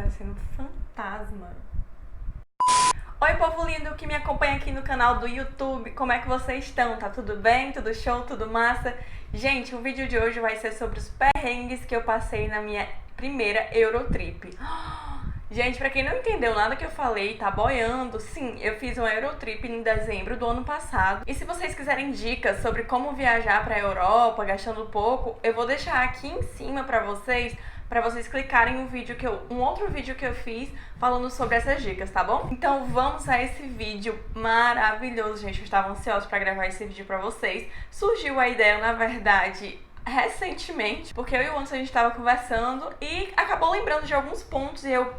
parecendo um fantasma. Oi, povo lindo que me acompanha aqui no canal do YouTube, como é que vocês estão? Tá tudo bem? Tudo show? Tudo massa? Gente, o vídeo de hoje vai ser sobre os perrengues que eu passei na minha primeira Eurotrip. Gente, pra quem não entendeu nada que eu falei, tá boiando, sim, eu fiz uma Eurotrip em dezembro do ano passado. E se vocês quiserem dicas sobre como viajar pra Europa, gastando pouco, eu vou deixar aqui em cima pra vocês clicarem um outro vídeo que eu fiz falando sobre essas dicas, tá bom? Então vamos a esse vídeo maravilhoso, gente. Eu estava ansiosa pra gravar esse vídeo pra vocês. Surgiu a ideia, na verdade, recentemente, porque eu e o Anderson a gente tava conversando e acabou lembrando de alguns pontos e eu...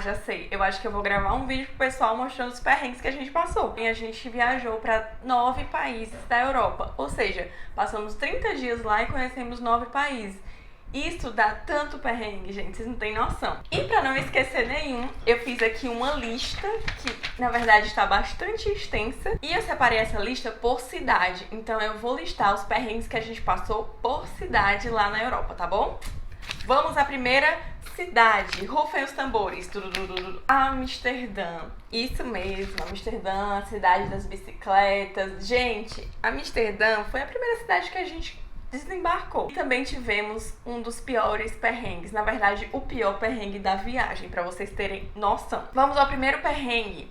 já sei. Eu acho que eu vou gravar um vídeo pro pessoal mostrando os perrengues que a gente passou. E a gente viajou para 9 países da Europa. Ou seja, passamos 30 dias lá e conhecemos 9 países. Isso dá tanto perrengue, gente, vocês não têm noção. E pra não esquecer nenhum, eu fiz aqui uma lista que, na verdade, está bastante extensa. E eu separei essa lista por cidade. Então eu vou listar os perrengues que a gente passou por cidade lá na Europa, tá bom? Vamos à primeira cidade. Rufem os tambores. Amsterdã. Isso mesmo, Amsterdã, a cidade das bicicletas. Gente, Amsterdã foi a primeira cidade que a gente desembarcou. E também tivemos um dos piores perrengues, na verdade o pior perrengue da viagem, pra vocês terem noção. Vamos ao primeiro perrengue.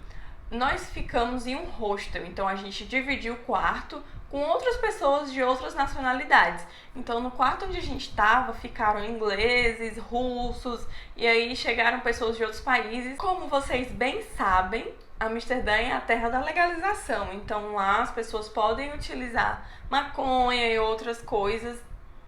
Nós ficamos em um hostel, então a gente dividiu o quarto com outras pessoas de outras nacionalidades. Então no quarto onde a gente estava ficaram ingleses, russos e aí chegaram pessoas de outros países. Como vocês bem sabem, Amsterdã é a terra da legalização, então lá as pessoas podem utilizar maconha e outras coisas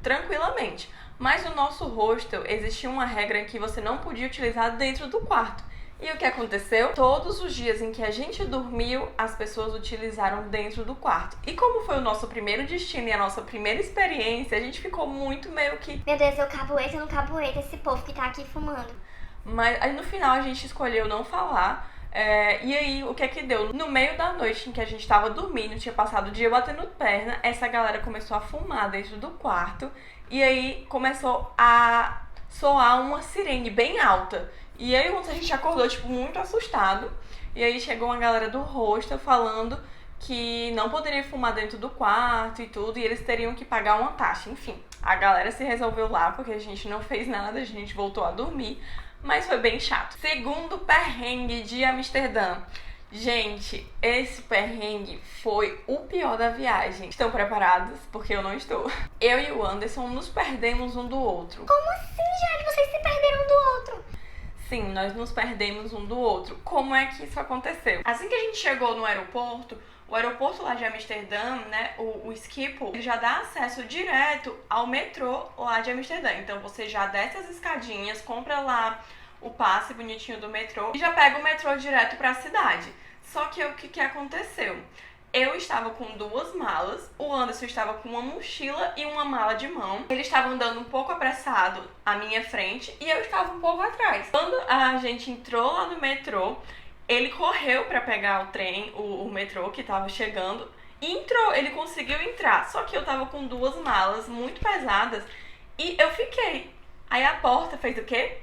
tranquilamente. Mas no nosso hostel existia uma regra que você não podia utilizar dentro do quarto. E o que aconteceu? Todos os dias em que a gente dormiu, as pessoas utilizaram dentro do quarto. E como foi o nosso primeiro destino e a nossa primeira experiência, a gente ficou muito meio que... Meu Deus, eu caboeta, eu não caboeta esse povo que tá aqui fumando. Mas aí no final a gente escolheu não falar. E aí, o que é que deu? No meio da noite em que a gente tava dormindo, tinha passado o dia batendo perna, essa galera começou a fumar dentro do quarto e aí começou a soar uma sirene bem alta. E aí a gente acordou, tipo, muito assustado. E aí chegou uma galera do hostel falando que não poderia fumar dentro do quarto e tudo, e eles teriam que pagar uma taxa. Enfim, a galera se resolveu lá porque a gente não fez nada, a gente voltou a dormir. Mas foi bem chato. Segundo perrengue de Amsterdã. Gente, esse perrengue foi o pior da viagem. Estão preparados? Porque eu não estou. Eu e o Anderson nos perdemos um do outro. Como assim, gente? Vocês se perderam um do outro? Sim, nós nos perdemos um do outro. Como é que isso aconteceu? Assim que a gente chegou no aeroporto, o aeroporto lá de Amsterdã, né, o Schiphol, ele já dá acesso direto ao metrô lá de Amsterdã. Então você já desce as escadinhas, compra lá o passe bonitinho do metrô e já pega o metrô direto pra cidade. Só que o que aconteceu? Eu estava com 2 malas, o Anderson estava com uma mochila e uma mala de mão. Ele estava andando um pouco apressado à minha frente e eu estava um pouco atrás. Quando a gente entrou lá no metrô, ele correu pra pegar o trem, o metrô que tava chegando, e entrou, ele conseguiu entrar. Só que eu tava com 2 malas muito pesadas e eu fiquei. Aí a porta fez o quê?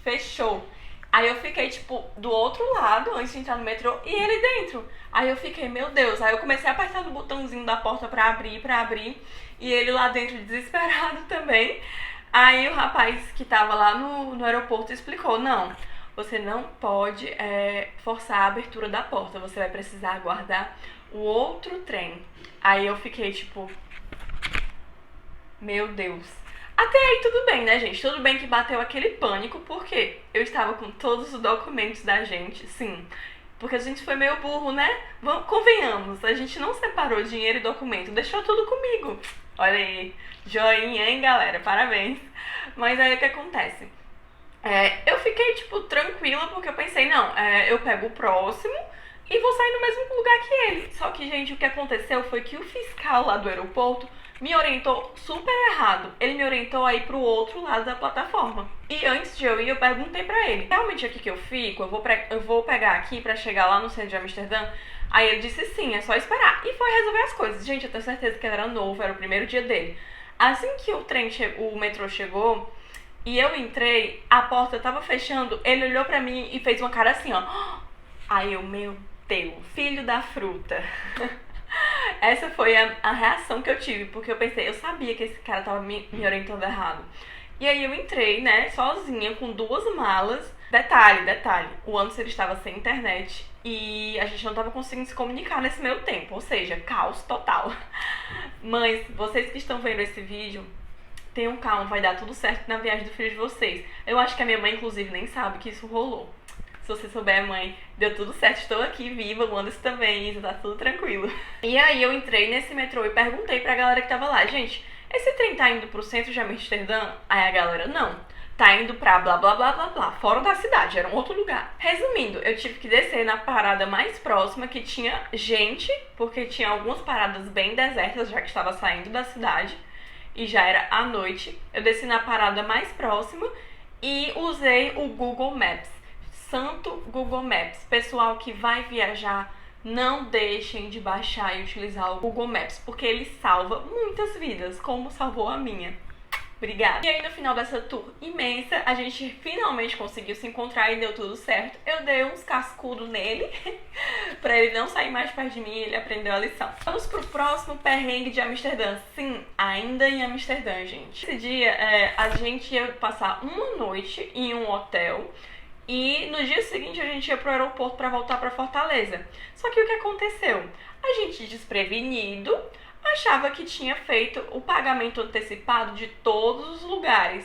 Fechou. Aí eu fiquei, tipo, do outro lado, antes de entrar no metrô, e ele dentro. Aí eu fiquei, meu Deus. Aí eu comecei a apertar no botãozinho da porta pra abrir, e ele lá dentro desesperado também. Aí o rapaz que tava lá no aeroporto explicou, não, você não pode forçar a abertura da porta, você vai precisar aguardar o outro trem. Aí eu fiquei tipo, meu Deus. Até aí tudo bem, né, gente? Tudo bem que bateu aquele pânico, porque eu estava com todos os documentos da gente, sim. Porque a gente foi meio burro, né? Convenhamos, a gente não separou dinheiro e documento, deixou tudo comigo. Olha aí, joinha, hein, galera? Parabéns. Mas aí o que acontece? Eu fiquei, tipo, tranquila, porque eu pensei, não, eu pego o próximo e vou sair no mesmo lugar que ele. Só que, gente, o que aconteceu foi que o fiscal lá do aeroporto me orientou super errado. Ele me orientou a ir pro outro lado da plataforma. E antes de eu ir, eu perguntei pra ele, realmente aqui que eu fico, eu vou pegar aqui pra chegar lá no centro de Amsterdã? Aí ele disse sim, é só esperar. E foi resolver as coisas. Gente, eu tenho certeza que ele era novo, era o primeiro dia dele. Assim que o metrô chegou, E eu entrei, a porta tava fechando, ele olhou pra mim e fez uma cara assim, ó. Aí eu, meu Deus, filho da fruta. Essa foi a reação que eu tive, porque eu pensei, eu sabia que esse cara tava me orientando errado. E aí eu entrei, né, sozinha, com 2 malas. Detalhe, o Anderson estava sem internet e a gente não tava conseguindo se comunicar nesse meio tempo, ou seja, caos total. Mães, vocês que estão vendo esse vídeo, tenham calma, vai dar tudo certo na viagem do filho de vocês. Eu acho que a minha mãe, inclusive, nem sabe que isso rolou. Se você souber, mãe, deu tudo certo, estou aqui viva, o Anderson também, isso tá tudo tranquilo. E aí eu entrei nesse metrô e perguntei pra galera que tava lá, gente, esse trem tá indo pro centro de Amsterdã? Aí a galera, não, tá indo pra blá blá blá blá blá, fora da cidade, era um outro lugar. Resumindo, eu tive que descer na parada mais próxima, que tinha gente, porque tinha algumas paradas bem desertas, já que estava saindo da cidade, e já era à noite. Eu desci na parada mais próxima e usei o Google Maps. Santo Google Maps. Pessoal que vai viajar, não deixem de baixar e utilizar o Google Maps, porque ele salva muitas vidas, como salvou a minha. Obrigada. E aí no final dessa tour imensa, a gente finalmente conseguiu se encontrar e deu tudo certo. Eu dei uns cascudos nele, pra ele não sair mais perto de mim, e ele aprendeu a lição. Vamos pro próximo perrengue de Amsterdã. Sim, ainda em Amsterdã, gente. Esse dia, a gente ia passar uma noite em um hotel, e no dia seguinte a gente ia pro aeroporto para voltar para Fortaleza. Só que o que aconteceu? A gente, desprevenido, achava que tinha feito o pagamento antecipado de todos os lugares.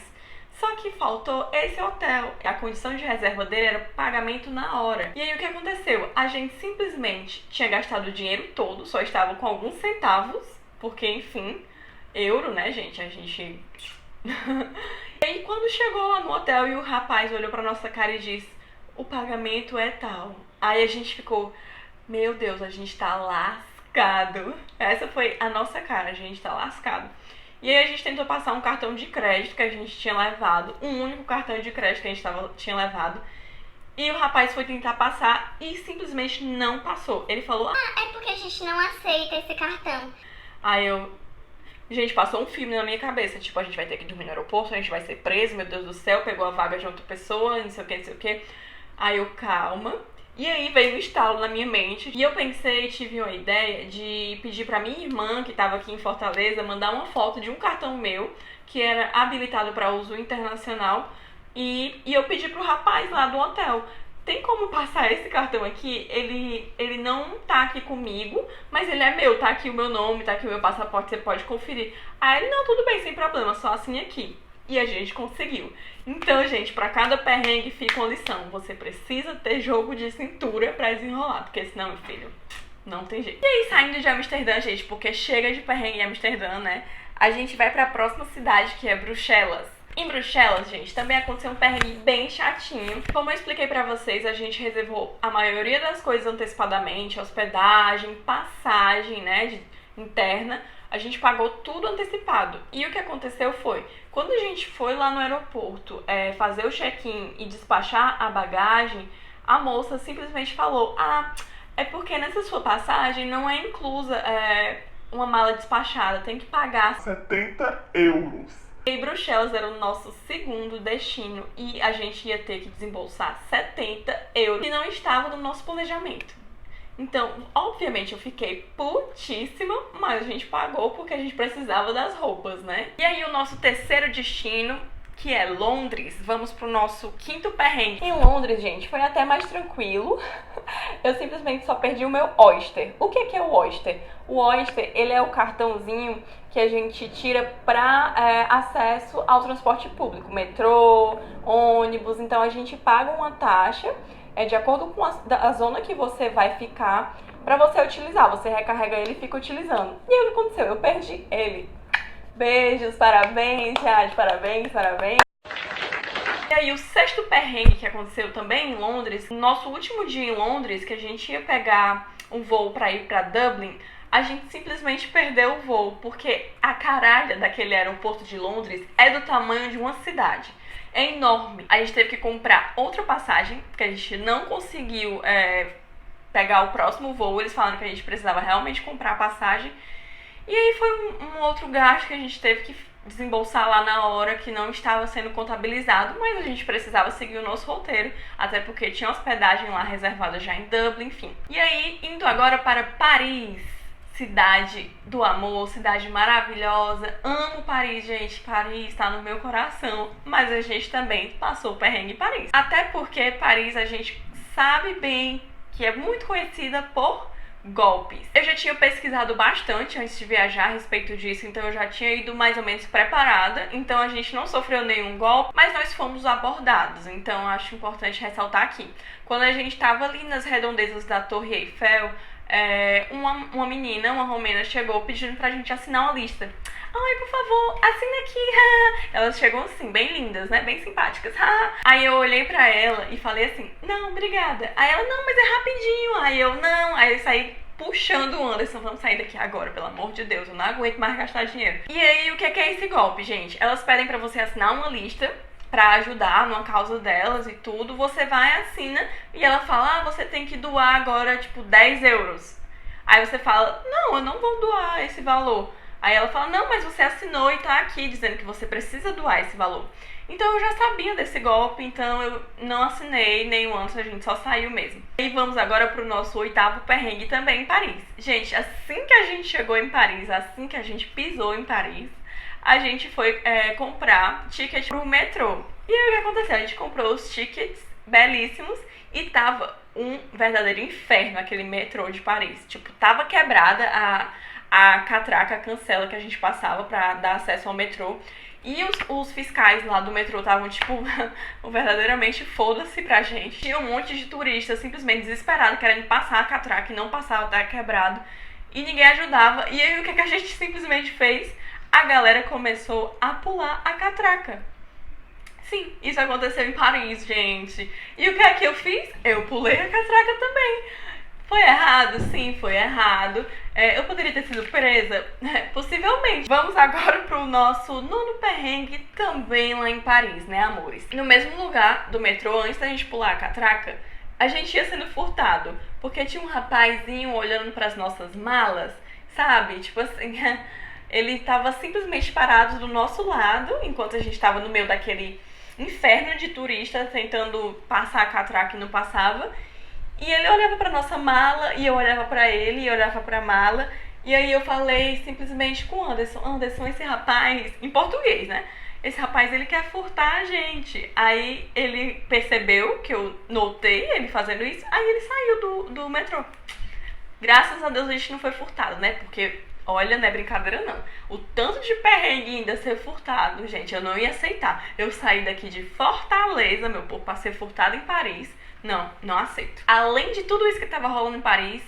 Só que faltou esse hotel. A condição de reserva dele era pagamento na hora. E aí o que aconteceu? A gente simplesmente tinha gastado o dinheiro todo, só estava com alguns centavos, porque enfim, euro, né, gente? A gente... E aí quando chegou lá no hotel e o rapaz olhou pra nossa cara e disse, o pagamento é tal. Aí a gente ficou, meu Deus, a gente tá lascado. Essa foi a nossa cara, a gente tá lascado. E aí a gente tentou passar um cartão de crédito que a gente tinha levado, um único cartão de crédito que a gente tinha levado. E o rapaz foi tentar passar e simplesmente não passou. Ele falou, é porque a gente não aceita esse cartão. Aí eu... Gente, passou um filme na minha cabeça, tipo, a gente vai ter que dormir no aeroporto, a gente vai ser preso, meu Deus do céu, pegou a vaga de outra pessoa, não sei o que, não sei o que. Aí eu, calma. E aí veio um estalo na minha mente, e eu pensei, tive uma ideia de pedir pra minha irmã, que tava aqui em Fortaleza, mandar uma foto de um cartão meu, que era habilitado para uso internacional, e eu pedi pro rapaz lá do hotel, tem como passar esse cartão aqui? Ele não tá aqui comigo, mas ele é meu, tá aqui o meu nome, tá aqui o meu passaporte, você pode conferir. Aí ele, não, tudo bem, sem problema, só assim aqui. E a gente conseguiu. Então, gente, pra cada perrengue fica uma lição. Você precisa ter jogo de cintura pra desenrolar, porque senão, meu filho, não tem jeito. E aí, saindo de Amsterdã, gente, porque chega de perrengue em Amsterdã, né? A gente vai pra próxima cidade, que é Bruxelas. Em Bruxelas, gente, também aconteceu um perrengue bem chatinho. Como eu expliquei pra vocês, a gente reservou a maioria das coisas antecipadamente, hospedagem, passagem, né, interna. A gente pagou tudo antecipado. E o que aconteceu foi, quando a gente foi lá no aeroporto fazer o check-in e despachar a bagagem, a moça simplesmente falou, é porque nessa sua passagem não é inclusa uma mala despachada, tem que pagar 70 euros. E Bruxelas era o nosso segundo destino e a gente ia ter que desembolsar 70 euros que não estava no nosso planejamento. Então, obviamente, eu fiquei putíssima, mas a gente pagou porque a gente precisava das roupas, né? E aí o nosso terceiro destino, que é Londres, vamos pro nosso quinto perrengue. Em Londres, gente, foi até mais tranquilo. Eu simplesmente só perdi o meu Oyster. O que é o Oyster? O Oyster, ele é o cartãozinho que a gente tira para acesso ao transporte público, metrô, ônibus. Então a gente paga uma taxa de acordo com a zona que você vai ficar para você utilizar. Você recarrega ele e fica utilizando. E aí o que aconteceu? Eu perdi ele. Beijos, parabéns, Jade, parabéns, parabéns. E aí o sexto perrengue que aconteceu também em Londres, no nosso último dia em Londres, que a gente ia pegar um voo para ir para Dublin, a gente simplesmente perdeu o voo, porque a caralha daquele aeroporto de Londres é do tamanho de uma cidade. É enorme. A gente teve que comprar outra passagem, porque a gente não conseguiu pegar o próximo voo. Eles falaram que a gente precisava realmente comprar a passagem. E aí foi um outro gasto que a gente teve que desembolsar lá na hora que não estava sendo contabilizado, mas a gente precisava seguir o nosso roteiro, até porque tinha hospedagem lá reservada já em Dublin, enfim. E aí, indo agora para Paris, cidade do amor, cidade maravilhosa. Amo Paris, gente. Paris tá no meu coração, mas a gente também passou o perrengue em Paris. Até porque Paris a gente sabe bem que é muito conhecida por golpes. Eu já tinha pesquisado bastante antes de viajar a respeito disso, então eu já tinha ido mais ou menos preparada, então a gente não sofreu nenhum golpe, mas nós fomos abordados, então acho importante ressaltar aqui. Quando a gente estava ali nas redondezas da Torre Eiffel, uma menina, uma romena, chegou pedindo pra gente assinar uma lista. Ai, por favor, assina aqui. Elas chegam assim, bem lindas, né? Bem simpáticas. Aí eu olhei pra ela e falei assim, não, obrigada. Aí ela, não, mas é rapidinho. Aí eu, não. Aí eu saí puxando o Anderson, vamos sair daqui agora, pelo amor de Deus, eu não aguento mais gastar dinheiro. E aí, o que é esse golpe, gente? Elas pedem pra você assinar uma lista pra ajudar numa causa delas e tudo. Você vai, assina, e ela fala, você tem que doar agora, tipo, 10 euros. Aí você fala, não, eu não vou doar esse valor. Aí ela fala, não, mas você assinou e tá aqui dizendo que você precisa doar esse valor. Então eu já sabia desse golpe, então eu não assinei nem o antes, a gente só saiu mesmo. E vamos agora pro nosso 8º perrengue também em Paris. Gente, assim que a gente chegou em Paris, assim que a gente pisou em Paris, a gente foi comprar ticket pro metrô. E aí o que aconteceu? A gente comprou os tickets belíssimos e tava um verdadeiro inferno aquele metrô de Paris. Tipo, tava quebrada a catraca, a cancela que a gente passava pra dar acesso ao metrô. E os fiscais lá do metrô estavam, tipo, verdadeiramente foda-se pra gente. Tinha um monte de turistas simplesmente desesperados, querendo passar a catraca e não passava, tava quebrado. E ninguém ajudava. E aí o que a gente simplesmente fez? A galera começou a pular a catraca. Sim, isso aconteceu em Paris, gente. E o que é que eu fiz? Eu pulei a catraca também. Foi errado? Sim, foi errado. Eu poderia ter sido presa? Possivelmente. Vamos agora pro nosso 9º perrengue, também lá em Paris, né, amores? No mesmo lugar do metrô, antes da gente pular a catraca, a gente ia sendo furtado. Porque tinha um rapazinho olhando pras nossas malas, sabe? Tipo assim, ele tava simplesmente parado do nosso lado, enquanto a gente tava no meio daquele inferno de turistas tentando passar a catraca e não passava. E ele olhava pra nossa mala, e eu olhava pra ele, e eu olhava pra mala. E aí eu falei simplesmente com o Anderson, esse rapaz, em português, né? Esse rapaz, ele quer furtar a gente. Aí ele percebeu que eu notei ele fazendo isso, aí ele saiu do metrô. Graças a Deus a gente não foi furtado, né? Porque, olha, não é brincadeira não. O tanto de perrengue ainda ser furtado, gente, eu não ia aceitar. Eu saí daqui de Fortaleza, meu povo, pra ser furtado em Paris. Não aceito. Além de tudo isso que tava rolando em Paris,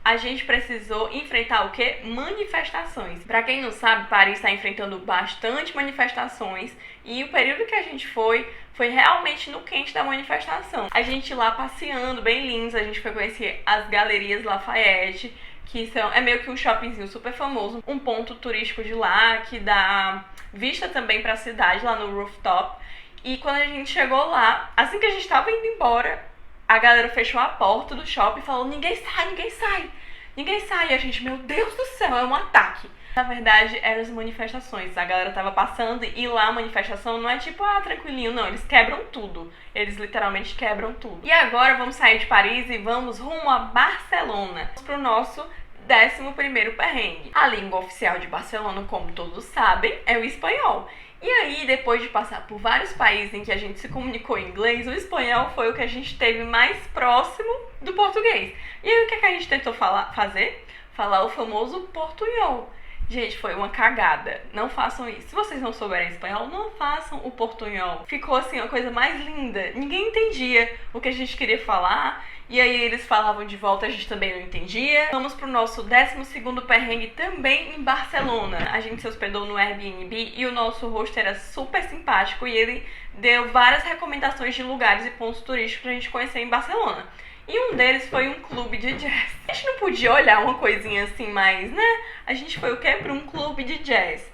a gente precisou enfrentar o quê? Manifestações. Pra quem não sabe, Paris tá enfrentando bastante manifestações e o período que a gente foi realmente no quente da manifestação. A gente lá passeando, bem lindos, a gente foi conhecer as Galerias Lafayette, que é meio que um shoppingzinho super famoso, um ponto turístico de lá, que dá vista também pra cidade, lá no rooftop. E quando a gente chegou lá, assim que a gente tava indo embora, a galera fechou a porta do shopping e falou, ninguém sai, ninguém sai, ninguém sai. E a gente, meu Deus do céu, é um ataque. Na verdade, eram as manifestações. A galera tava passando e lá a manifestação não é tipo, tranquilinho, não. Eles quebram tudo. Eles literalmente quebram tudo. E agora vamos sair de Paris e vamos rumo a Barcelona. Vamos pro nosso 11º perrengue. A língua oficial de Barcelona, como todos sabem, é o espanhol. E aí, depois de passar por vários países em que a gente se comunicou em inglês, o espanhol foi o que a gente teve mais próximo do português. E aí, o que a gente tentou fazer? Falar o famoso portunhol. Gente, foi uma cagada. Não façam isso. Se vocês não souberem espanhol, não façam o portunhol. Ficou assim, uma coisa mais linda. Ninguém entendia o que a gente queria falar. E aí eles falavam de volta, a gente também não entendia. Vamos pro nosso 12º perrengue também em Barcelona. A gente se hospedou no Airbnb e o nosso host era super simpático e ele deu várias recomendações de lugares e pontos turísticos pra gente conhecer em Barcelona. E um deles foi um clube de jazz. A gente não podia olhar uma coisinha assim mais, né? A gente foi o quê? Pra um clube de jazz.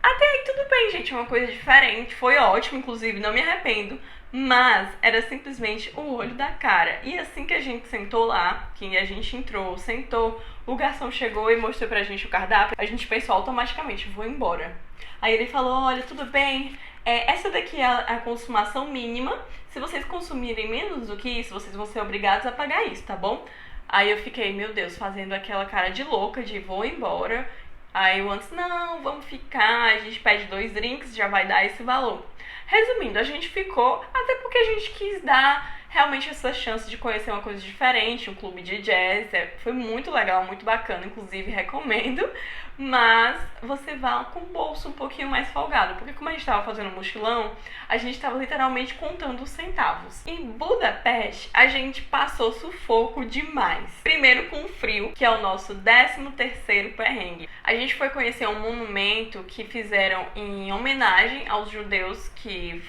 Até aí tudo bem, gente, é uma coisa diferente, foi ótimo, inclusive, não me arrependo. Mas era simplesmente o olho da cara. E assim que a gente sentou lá, que a gente entrou, sentou, o garçom chegou e mostrou pra gente o cardápio, a gente pensou automaticamente, vou embora. Aí ele falou, olha, tudo bem, essa daqui é a consumação mínima. Se vocês consumirem menos do que isso, vocês vão ser obrigados a pagar isso, tá bom? Aí eu fiquei, meu Deus, fazendo aquela cara de louca de vou embora. Aí o antes, não, vamos ficar, a gente pede 2 drinks, já vai dar esse valor. Resumindo, a gente ficou, até porque a gente quis dar realmente essa chance de conhecer uma coisa diferente, um clube de jazz, foi muito legal, muito bacana, inclusive recomendo, mas você vá com o bolso um pouquinho mais folgado, porque como a gente estava fazendo um mochilão, a gente estava literalmente contando os centavos. Em Budapeste, a gente passou sufoco demais. Primeiro com o frio, que é o nosso 13º perrengue. A gente foi conhecer um monumento que fizeram em homenagem aos judeus que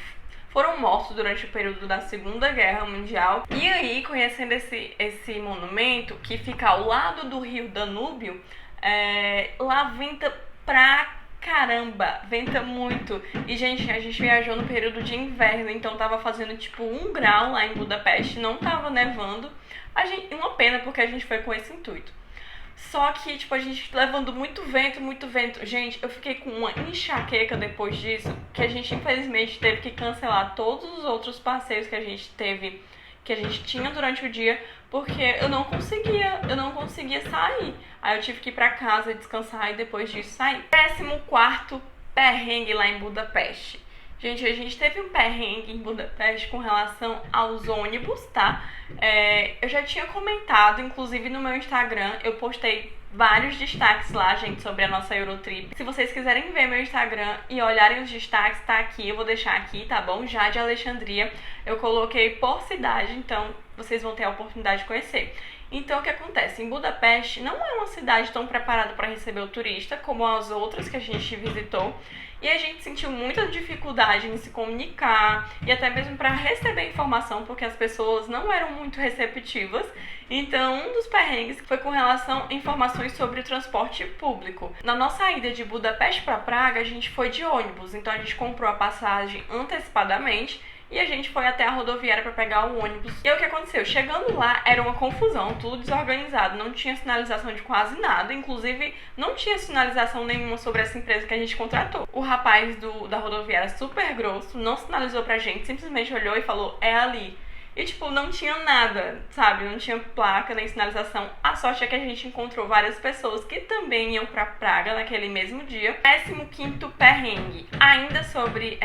foram mortos durante o período da Segunda Guerra Mundial. E aí, conhecendo esse monumento, que fica ao lado do rio Danúbio, lá venta pra caramba, venta muito. E, gente, a gente viajou no período de inverno, então tava fazendo tipo 1 grau lá em Budapeste, não tava nevando. Uma pena, porque a gente foi com esse intuito. Só que, tipo, a gente levando muito vento, muito vento. Gente, eu fiquei com uma enxaqueca depois disso, que a gente, infelizmente, teve que cancelar todos os outros passeios que a gente tinha durante o dia, porque eu não conseguia sair. Aí eu tive que ir pra casa descansar e depois disso sair. 14º perrengue lá em Budapeste. Gente, a gente teve um perrengue em Budapeste com relação aos ônibus, tá? Eu já tinha comentado, inclusive no meu Instagram, eu postei vários destaques lá, gente, sobre a nossa Eurotrip. Se vocês quiserem ver meu Instagram e olharem os destaques, tá aqui, eu vou deixar aqui, tá bom? Já de Alexandria, eu coloquei por cidade, então vocês vão ter a oportunidade de conhecer. Então, o que acontece? Em Budapeste não é uma cidade tão preparada para receber o turista como as outras que a gente visitou. E a gente sentiu muita dificuldade em se comunicar e até mesmo para receber informação, porque as pessoas não eram muito receptivas. Então, um dos perrengues foi com relação a informações sobre o transporte público. Na nossa ida de Budapeste para Praga, a gente foi de ônibus, então a gente comprou a passagem antecipadamente e a gente foi até a rodoviária para pegar o ônibus. E aí o que aconteceu? Chegando lá, era uma confusão, tudo desorganizado, não tinha sinalização de quase nada, inclusive não tinha sinalização nenhuma sobre essa empresa que a gente contratou. O rapaz da rodoviária, super grosso, não sinalizou pra gente, simplesmente olhou e falou, é ali. E, tipo, não tinha nada, sabe? Não tinha placa nem sinalização. A sorte é que a gente encontrou várias pessoas que também iam pra Praga naquele mesmo dia. 15º perrengue. Ainda sobre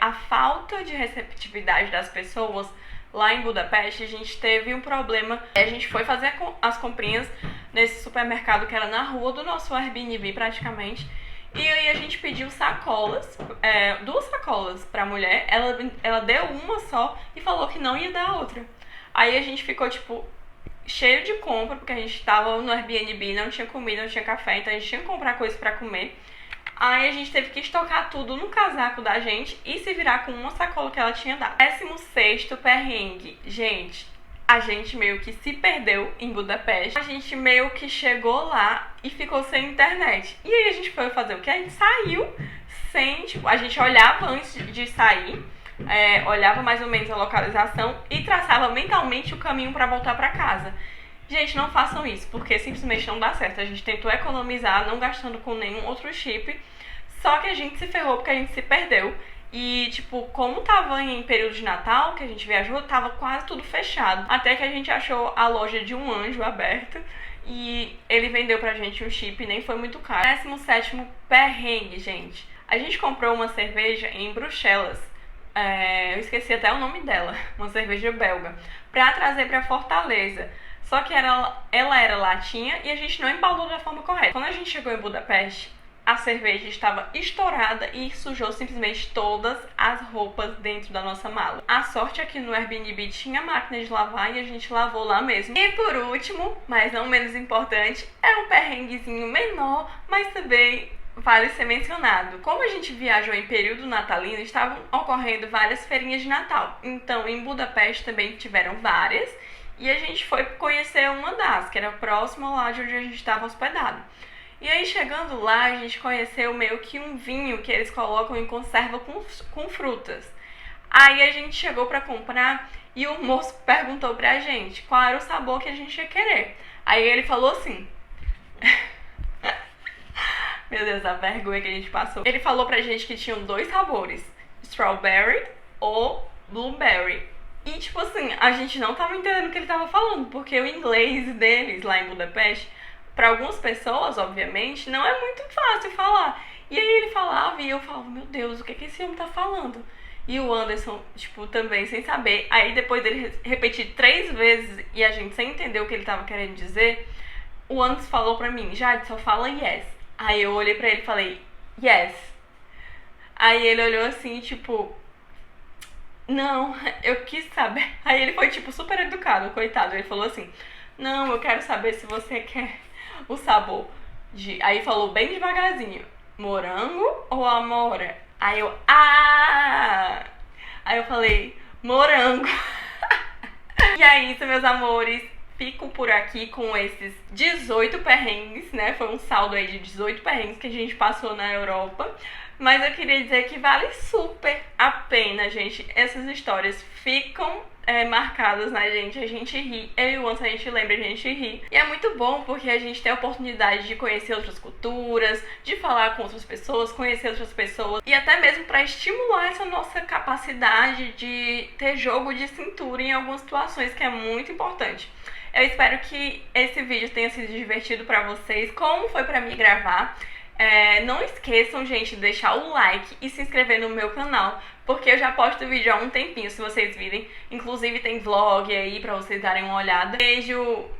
a falta de receptividade das pessoas, lá em Budapeste, a gente teve um problema. A gente foi fazer as comprinhas nesse supermercado que era na rua do nosso Airbnb, praticamente. E aí a gente pediu sacolas, 2 sacolas pra mulher, ela deu uma só e falou que não ia dar outra. Aí a gente ficou, tipo, cheio de compra, porque a gente tava no Airbnb, não tinha comida, não tinha café, então a gente tinha que comprar coisa pra comer. Aí a gente teve que estocar tudo no casaco da gente e se virar com uma sacola que ela tinha dado. 16º perrengue. Gente, a gente meio que se perdeu em Budapeste. A gente meio que chegou lá e ficou sem internet. E aí a gente foi fazer o quê? A gente saiu sem, tipo, a gente olhava antes de sair, olhava mais ou menos a localização e traçava mentalmente o caminho para voltar para casa. Gente, não façam isso, porque simplesmente não dá certo. A gente tentou economizar, não gastando com nenhum outro chip, só que a gente se ferrou porque a gente se perdeu. E, tipo, como tava em período de Natal, que a gente viajou, tava quase tudo fechado. Até que a gente achou a loja de um anjo aberta e ele vendeu pra gente um chip e nem foi muito caro. 17º perrengue, gente. A gente comprou uma cerveja em Bruxelas. Eu esqueci até o nome dela. Uma cerveja belga. Pra trazer pra Fortaleza. Só que ela era latinha e a gente não embalou da forma correta. Quando a gente chegou em Budapeste, a cerveja estava estourada e sujou simplesmente todas as roupas dentro da nossa mala. A sorte é que no Airbnb tinha máquina de lavar e a gente lavou lá mesmo. E por último, mas não menos importante, é um perrenguezinho menor, mas também vale ser mencionado. Como a gente viajou em período natalino, estavam ocorrendo várias feirinhas de Natal. Então, em Budapeste também tiveram várias. E a gente foi conhecer uma das, que era próxima lá de onde a gente estava hospedado. E aí, chegando lá, a gente conheceu meio que um vinho que eles colocam em conserva com frutas. Aí a gente chegou pra comprar e o moço perguntou pra gente qual era o sabor que a gente ia querer. Aí ele falou assim... Meu Deus, a vergonha que a gente passou. Ele falou pra gente que tinham 2 sabores, strawberry ou blueberry. E tipo assim, a gente não tava entendendo o que ele tava falando, porque o inglês deles lá em Budapeste, pra algumas pessoas, obviamente, não é muito fácil falar. E aí ele falava e eu falava, meu Deus, o que esse homem tá falando? E o Anderson, tipo, também sem saber. Aí depois dele repetir 3 vezes e a gente sem entender o que ele tava querendo dizer, o Anderson falou pra mim, Jade, só fala yes. Aí eu olhei pra ele e falei, yes. Aí ele olhou assim, tipo, não, eu quis saber. Aí ele foi, tipo, super educado, coitado. Ele falou assim, não, eu quero saber se você quer o sabor de... Aí falou bem devagarzinho, morango ou amora? Aí eu, Aí eu falei, morango. E é isso, meus amores. Fico por aqui com esses 18 perrengues, né? Foi um saldo aí de 18 perrengues que a gente passou na Europa. Mas eu queria dizer que vale super a pena, gente. Essas histórias ficam marcadas na gente, a gente ri. Eu e o Anderson, a gente lembra, a gente ri. E é muito bom porque a gente tem a oportunidade de conhecer outras culturas, de falar com outras pessoas, conhecer outras pessoas. E até mesmo para estimular essa nossa capacidade de ter jogo de cintura em algumas situações, que é muito importante. Eu espero que esse vídeo tenha sido divertido pra vocês, como foi pra mim gravar. Não esqueçam, gente, de deixar o like e se inscrever no meu canal, porque eu já posto vídeo há um tempinho, se vocês virem. Inclusive tem vlog aí pra vocês darem uma olhada. Beijo!